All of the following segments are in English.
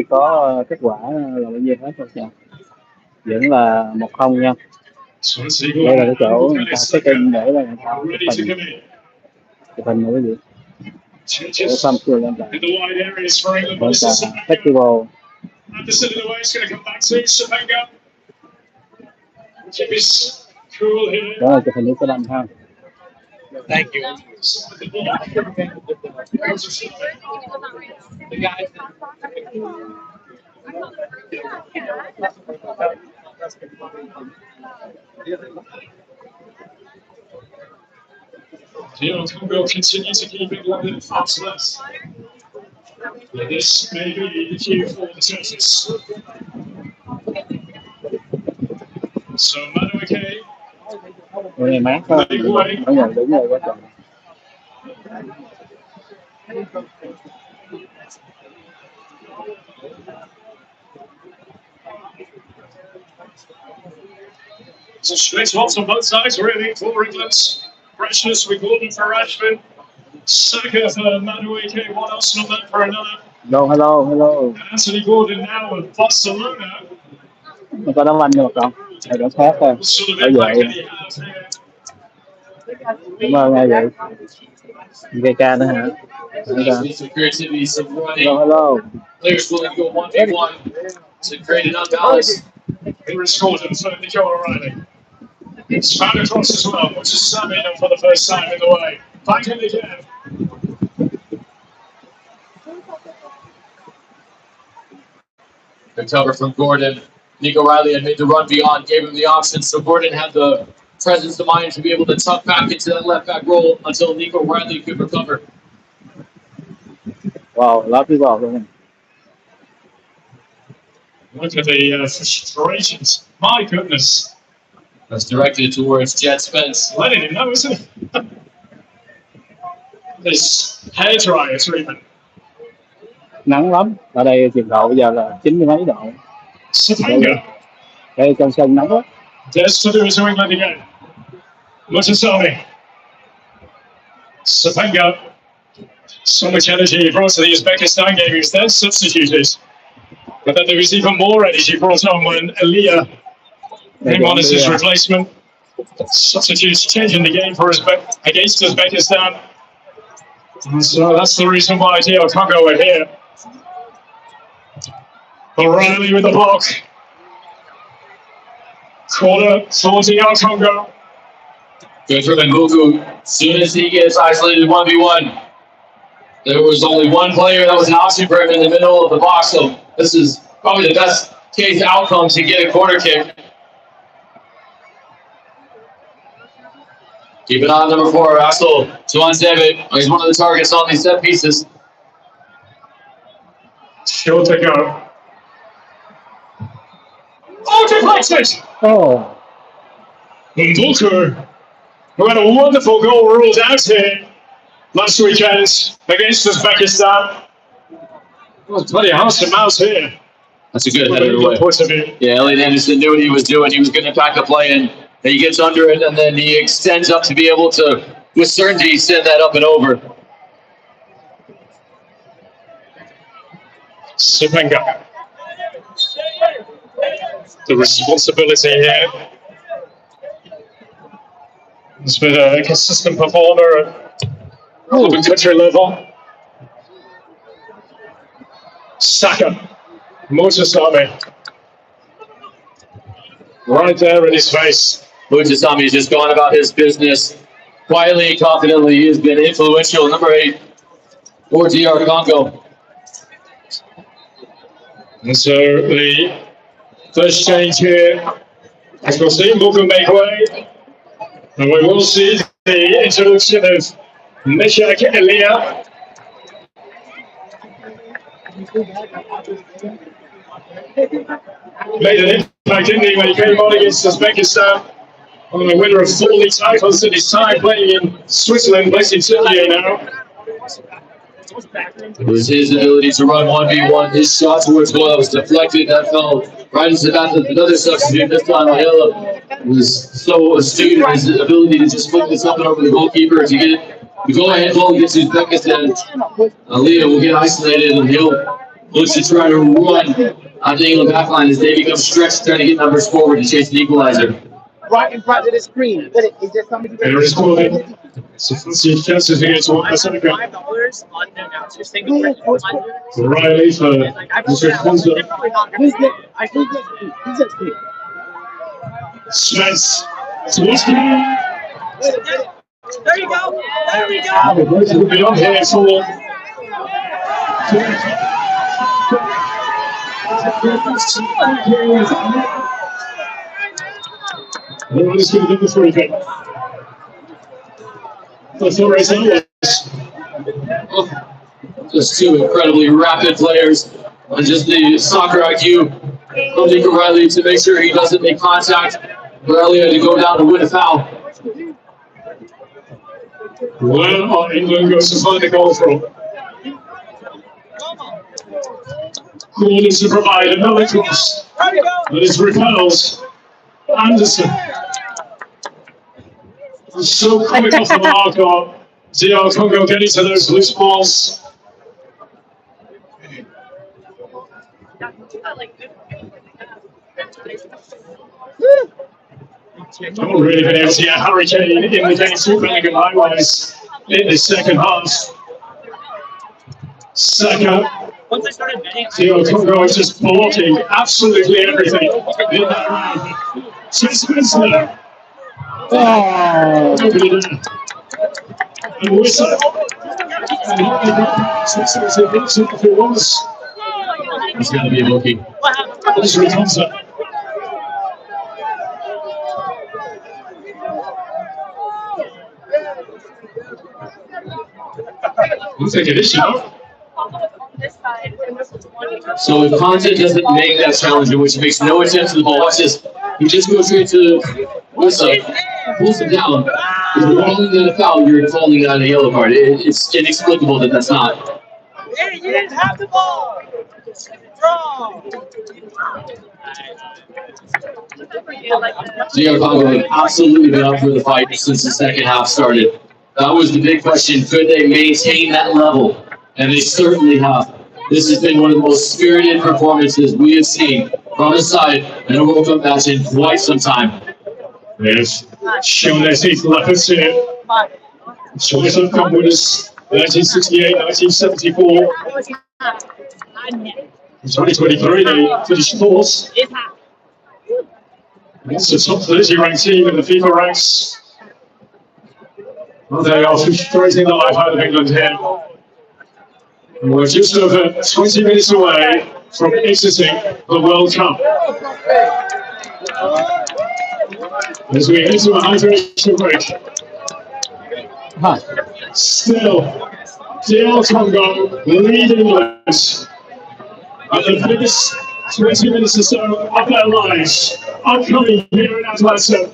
có kết quả là bao nhiêu hết rồi nha. Vẫn là 1-0 nha. Đây là cái chỗ người ta setting để là người ta chụp hình nữa cái gì để xong chưa lên lại bên cả festival. Đó là chụp hình của anh ha. Thank you. Congo continue to keep it low and fastless. This may be the cue for the surface. So Madueke. Hôm nay mát quá, mỗi ngày đúng rồi quá trời. It's a split lots on both sides, really, for England's freshness with Gordon for Rashford. Saka for Madueke, one Arsenal man for another. Hello. And Anthony Gordon now of Barcelona. Mình có đá banh được không? Hay đã khác thôi. Ở vậy. Cảm ơn ngay vậy. VK nữa hả? Hello. Players willing to go 1v1 to create an unbalance. Here's Gordon for Nico O'Reilly. Span across as well, which is Sammy for the first time in the way. Back in again. Good cover from Gordon. Nico O'Reilly had made the run beyond, gave him the option, so Gordon had the presence of mind to be able to tuck back into that left back role until Nico O'Reilly could recover. Wow, a lot of people out. Look at the frustrations. My goodness. That's directed towards Jet Spence. Letting him know, isn't it? This hair dryer treatment. Nắng lắm. Ở đây nhiệt độ bây giờ là 90 mấy độ. Đây trong sân nóng quá. There's to do is England again. Mutasami. Sapenga. So much energy brought to the Uzbekistan game. He was then substituted. But then there was even more energy brought on when Elia came on as his replacement. Substitutes changing the game for against Uzbekistan. And so that's the reason why DR Congo are here. O'Reilly with the block. Corner for DR Congo. Good for Nguku. As soon as he gets isolated 1v1, there was only one player that was an option for him in the middle of the box. So this is probably the best case outcome to get a corner kick. Keep it on number 4, Axel Tuanzebe. He's one of the targets on these set pieces. Still to go. Oh, deflected! Oh. Nguku, who had a wonderful goal ruled out here last weekend against Uzbekistan. Oh, bloody house and mouse here. That's a good header away. Yeah, Elliot Anderson knew what he was doing. He was going to pack the play in. And he gets under it, and then he extends up to be able to, with certainty, send that up and over. Sapenga. The responsibility here. He's been a consistent performer at the country level. Saka. Mutasami. Right there in his face. Mutasami has just gone about his business quietly and confidently. He has been influential. Number 8 for DR Congo. And so the first change here, as we'll see, Nguku make way. And we will see the introduction of Meshach Elia. Made an impact, didn't he, when he came on against Uzbekistan? One of the winner of 4 league titles at his time, playing in Switzerland, based in Turkey now. It was his ability to run 1v1. His shot towards goal that was deflected. That fell right into the path of another substitute. This time, Ayala was so astute in his ability to just flip this up and over the goalkeeper to get the goal-ahead goal against Uzbekistan. Aliyah will get isolated, and he'll looks to try to run on the England backline as they become stretched, trying to get numbers forward to chase the equalizer. Right in front of the screen. But is there somebody? There is calling. See chances against one Pacifica. $5 on the announcer's thing. Riley for Mr. Congo. Who's next? Spence. Swansky. There you go. There we go. The boys will be on here for. Nobody's going to get the free kick. Just two incredibly rapid players, and just the soccer IQ from Nico Riley to make sure he doesn't make contact. Riley had to go down to win a foul. Well, England goes to find the goal from. Who needs to provide another cross? That is repels Anderson. So coming off the mark on DR Congo getting to those loose balls. I've not really been able to see a hurricane in the game too Bellingham likewise in the second half. Saka. DR Congo is just blocking absolutely everything in that round. So Spencer. Oh, and whistle. He's going to be looking. This is Thompson. Looks like an issue. So if Conte doesn't make that challenge, which makes no attempt to the ball, watch this. He just goes straight to Whistle, pulls him down. If you're calling that a foul, you're calling that a yellow card. It's inexplicable that that's not. Yeah, you didn't have the ball. Draw. DR Congo have absolutely been up for the fight since the second half started. That was the big question. Could they maintain that level? And they certainly have. This has been one of the most spirited performances we have seen from the side in a World Cup match in quite some time. Yes, shown their teeth leopards here. Choice of Cup winners, 1968, 1974. 2023, they finished fourth. It's the top 30 ranked team in the FIFA ranks. Well, they are frustrating the life out of England here. We're just over 20 minutes away from exiting the World Cup. As we head to a hydration break. Still, DR Congo leading England. And the biggest 20 minutes or so of their lives are coming here in Atlanta.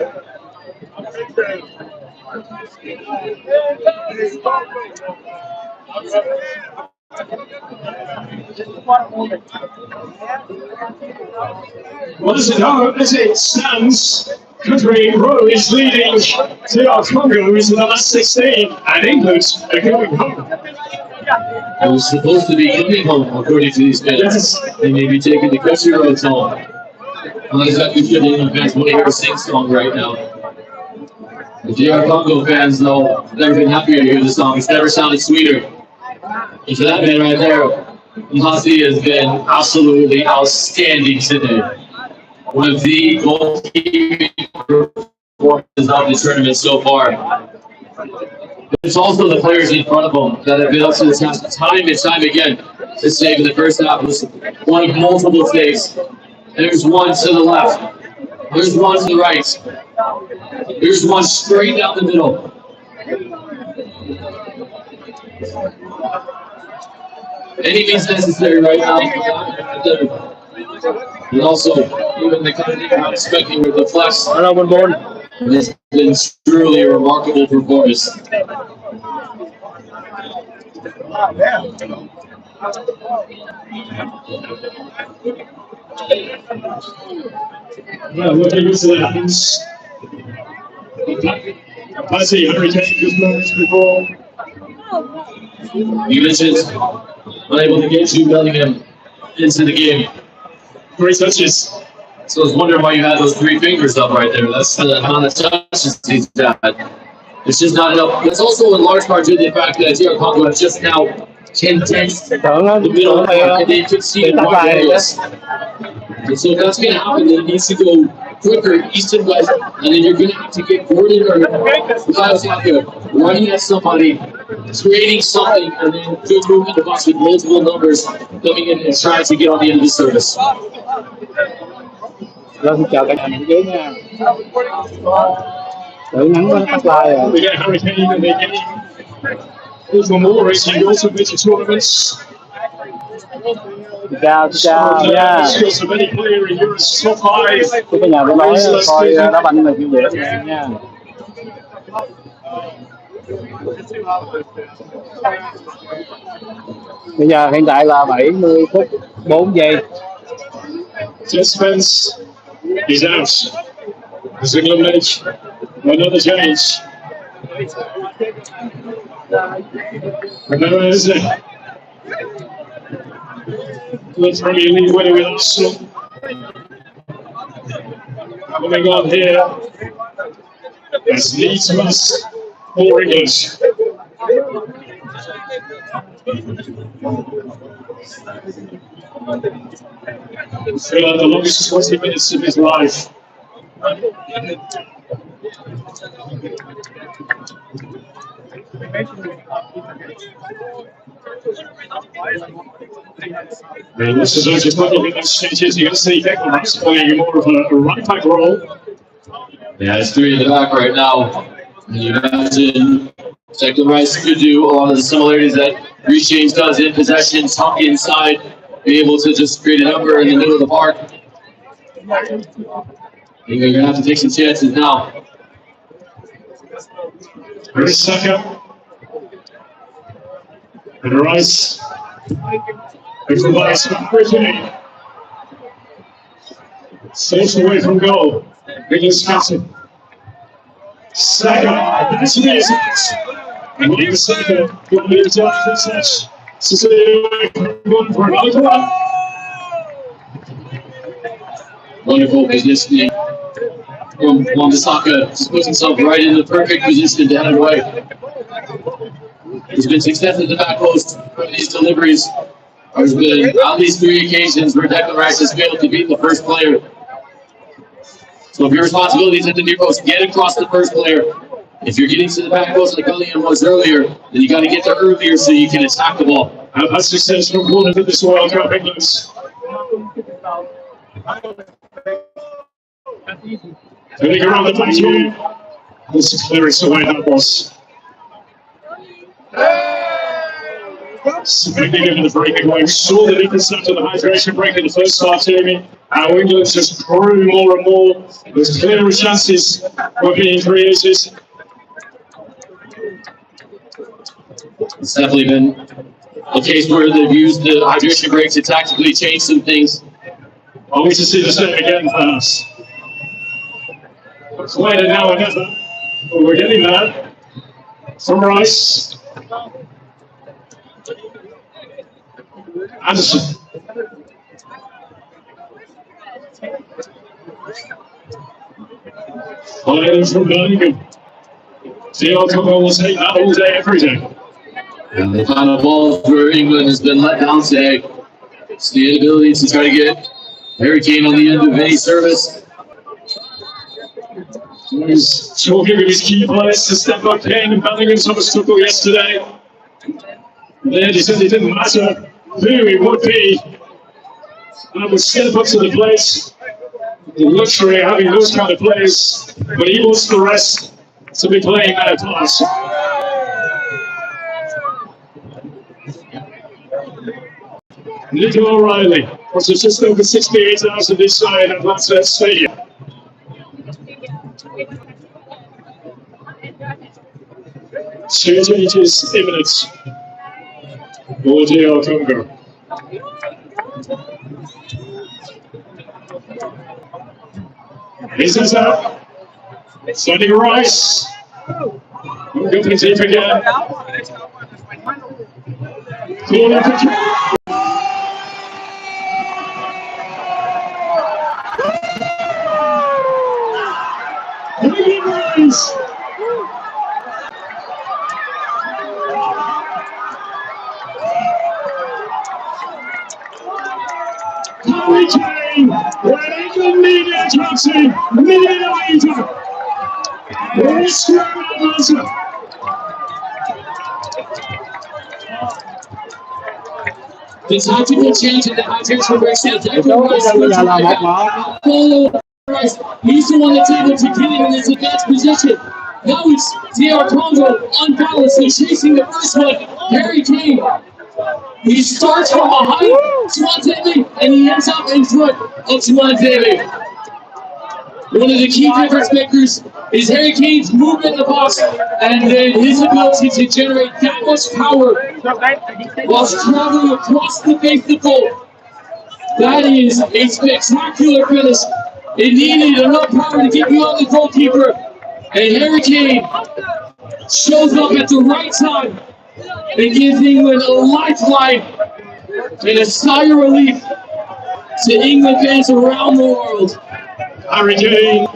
Well, as it stands, country row is leading DR Congo into the last 16, and England are going home. It was supposed to be coming home, according to these fans. Yes. They may be taking the country roads home. I'm not exactly sure the England fans want to hear a sing song right now. The DR Congo fans, though, have never been happier to hear the song. It's never sounded sweeter. And for that man right there, Nhasi has been absolutely outstanding today. One of the goalkeeping performances of the tournament so far. It's also the players in front of them that have been up to the task time and time again. This save in the first half was one of multiple saves. There's one to the left. There's one to the right. There's one straight down the middle. Any means necessary right now. And also, even the kind of I'm expecting with the flex. This has been truly a remarkable performance. Yeah, looking into the hands. I see hurricane just moments before. You mentioned unable to get to Bellingham into the game. Great touches. So I was wondering why you had those 3 fingers up right there. That's the amount of touches he's had. It's just not enough. It's also in large part due to the fact that DR Congo has just now contested the middle of the park, and they could see wide areas. And so if that's going to happen, then it needs to go quicker, east and west, and then you're going to have to get Gordon or Kawasaki running at somebody, creating something, and then good movement the box with multiple numbers coming in and trying to get on the end of the service. Vâng, chào cả nhà mình dưới nha. Tự ngắn nó tắt like rồi. We get Hurricane and they get for more racing. You also been to tournaments. Chào nha. So many players in Europe top 5. Chúc cả nhà buổi tối coi đá banh là vui vẻ nha. Bây giờ hiện tại là 70 phút 4 giây. Just is out. Does England make another change? Remember, is it? The Premier League winner with Arsenal. Coming on here as Leeds must for England. For the longest 20 minutes of his life. And this is just looking at those changes. You can see Declan's playing more of a right back role. Yeah, it's 3 in the back right now. And you imagine Declan Rice could do a lot of the similarities that Reece James does in possession, tuck inside, be able to just create a number in the middle of the park. You're going to have to take some chances now. Here's Saka. And Rice. There's the Rice from Brittany. Safe away from goal. Biggest Scotland. Saka. That's it. And leave Saka. Going to be down for such. So going for another one. Wonderful positioning from Wan-Bissaka. Just puts himself right in the perfect position to head away. There's been success at the back post for these deliveries. There's been at least 3 occasions where Declan Rice has failed to beat the first player. So if your responsibility is at the near post, get across the first player. If you're getting to the back post like William was earlier, then you got to get there earlier so you can attack the ball. That's success from Gordon in this World Cup, England. Turning around the back here. This is clearance away that was. Smacking into the breaking away. We saw the difference after the hydration break in the first half, Jamie. How England just grew more and more. There's clearer chances were being created. It's definitely been a case where they've used the hydration break to tactically change some things. I'll wait to see the same again, perhaps. It's later now or never. But we're getting that. From Rice. Anderson. Following from Birmingham. DR Congo will take that all day, every day. And the final balls where England has been let down today. It's the inability to try to get Hurricane on the end of any service. He's talking with his key players to step up in, and Bellingham's on a struggle yesterday. And then he said it didn't matter who he would be. And would step up to the plate. The luxury of having those kind of players, but he wants the rest to be playing their part. Nico O'Reilly was just over 68 hours of this side at Atlanta Stadium. Two changes imminent for DR Congo. This is out. Sending Rice. Going deep again. Corner. Harry Kane, when England needed Chelsea, needed a leader. The tactical change in the Hatters for Brexit. Tỷ số bây giờ là 1-1. He's the one that's able to get in this advanced position. Now it's DR Congo unbalanced and chasing the first one. Harry Kane. He starts from behind Swansea and he ends up in front of Swansea. One of the key difference makers is Harry Kane's movement in the box and then his ability to generate that much power whilst traveling across the base of the goal. That is a spectacular finish. It needed enough power to get beyond the goalkeeper. And Harry Kane shows up at the right time and gives England a lifeline and a sigh of relief to England fans around the world. Harry Kane